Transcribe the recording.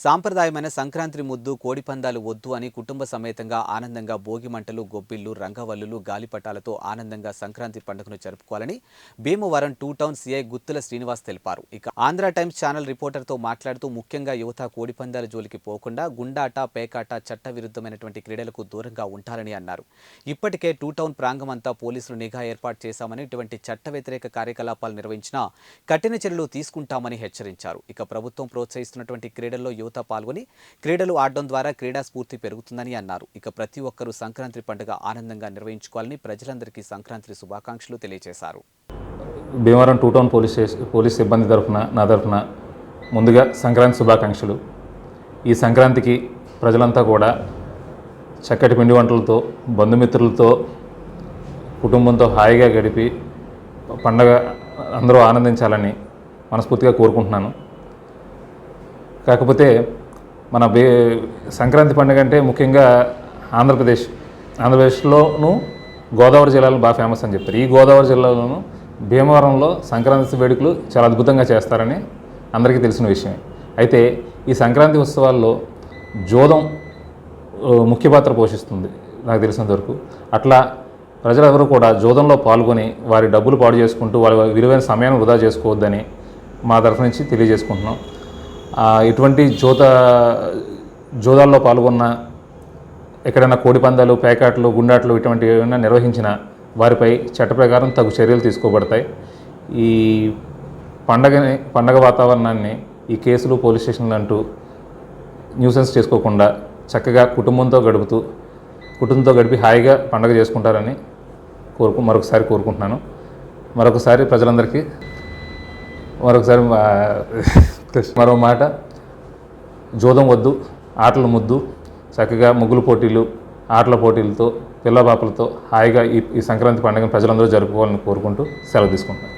సాంప్రదాయమైన సంక్రాంతి ముద్దు కోడిపందాలు వద్దు అని కుటుంబ సమేతంగా ఆనందంగా భోగి మంటలు గొబ్బిళ్లు రంగవల్లులు గాలిపటాలతో ఆనందంగా సంక్రాంతి పండుగను జరుపుకోవాలని Bhimavaram two town CI Guttula Srinivas తెలిపారు. ఇక ఆంధ్ర టైమ్స్ ఛానల్ రిపోర్టర్తో మాట్లాడుతూ ముఖ్యంగా యువత కోడిపందాల జోలికి పోకుండా గుండాట పేకాట చట్టవిరుద్ధమైనటువంటి క్రీడలకు దూరంగా ఉంటారని అన్నారు. ఇప్పటికే టూ టౌన్ ప్రాంగమంతా పోలీసులు నిఘా ఏర్పాటు చేశామని ఇటువంటి చట్ట వ్యతిరేక కార్యకలాపాలు నిర్వహించినా కఠిన చర్యలు తీసుకుంటామని హెచ్చరించారు. ఇక ప్రభుత్వం ప్రోత్సహిస్తున్నటువంటి క్రీడల్లో యువత పాల్గొని క్రీడలు ఆడడం ద్వారా క్రీడా స్ఫూర్తి పెరుగుతుందని అన్నారు. ఇక ప్రతి ఒక్కరూ సంక్రాంతి పండుగ ఆనందంగా నిర్వహించుకోవాలని ప్రజలందరికీ సంక్రాంతి శుభాకాంక్షలు తెలియజేశారు. భీమవరం టూ టౌన్ పోలీస్ సిబ్బంది తరఫున నా తరఫున ముందుగా సంక్రాంతి శుభాకాంక్షలు. ఈ సంక్రాంతికి ప్రజలంతా కూడా చక్కటి పిండి వంటలతో బంధుమిత్రులతో కుటుంబంతో హాయిగా గడిపి పండగ అందరూ ఆనందించాలని మనస్ఫూర్తిగా కోరుకుంటున్నాను. కాకపోతే మన సంక్రాంతి పండుగ అంటే ముఖ్యంగా ఆంధ్రప్రదేశ్లోనూ గోదావరి జిల్లాలో బాగా ఫేమస్ అని చెప్తారు. ఈ గోదావరి జిల్లాలోనూ భీమవరంలో సంక్రాంతి వేడుకలు చాలా అద్భుతంగా చేస్తారని అందరికీ తెలిసిన విషయమే. అయితే ఈ సంక్రాంతి ఉత్సవాల్లో జోదం ముఖ్య పాత్ర పోషిస్తుంది నాకు తెలిసినంతవరకు. అట్లా ప్రజలెవరూ కూడా జోదంలో పాల్గొని వారి డబ్బులు పాడు చేసుకుంటూ వారి విలువైన సమయాన్ని వృధా చేసుకోవద్దని మా తరఫు నుంచి తెలియజేసుకుంటున్నాం. ఇటువంటి జోదాల్లో పాల్గొన్న ఎక్కడైనా కోడిపందాలు పేకాట్లు గుండాట్లు ఇటువంటి ఏమైనా నిర్వహించిన వారిపై చట్ట ప్రకారం తగు చర్యలు తీసుకోబడతాయి. ఈ పండగ వాతావరణాన్ని ఈ కేసులు పోలీస్ స్టేషన్లు అంటూ న్యూసెన్స్ చేసుకోకుండా చక్కగా కుటుంబంతో గడిపి హాయిగా పండగ చేసుకుంటారని మరొకసారి కోరుకుంటున్నాను. ప్రజలందరికీ మరో మాట, జోదం వద్దు, ఆటల ముద్దు, చక్కగా ముగ్గుల పోటీలు ఆటల పోటీలతో పిల్లపాపలతో హాయిగా ఈ సంక్రాంతి పండుగను ప్రజలందరూ జరుపుకోవాలని కోరుకుంటూ సెలవు తీసుకుంటున్నాను.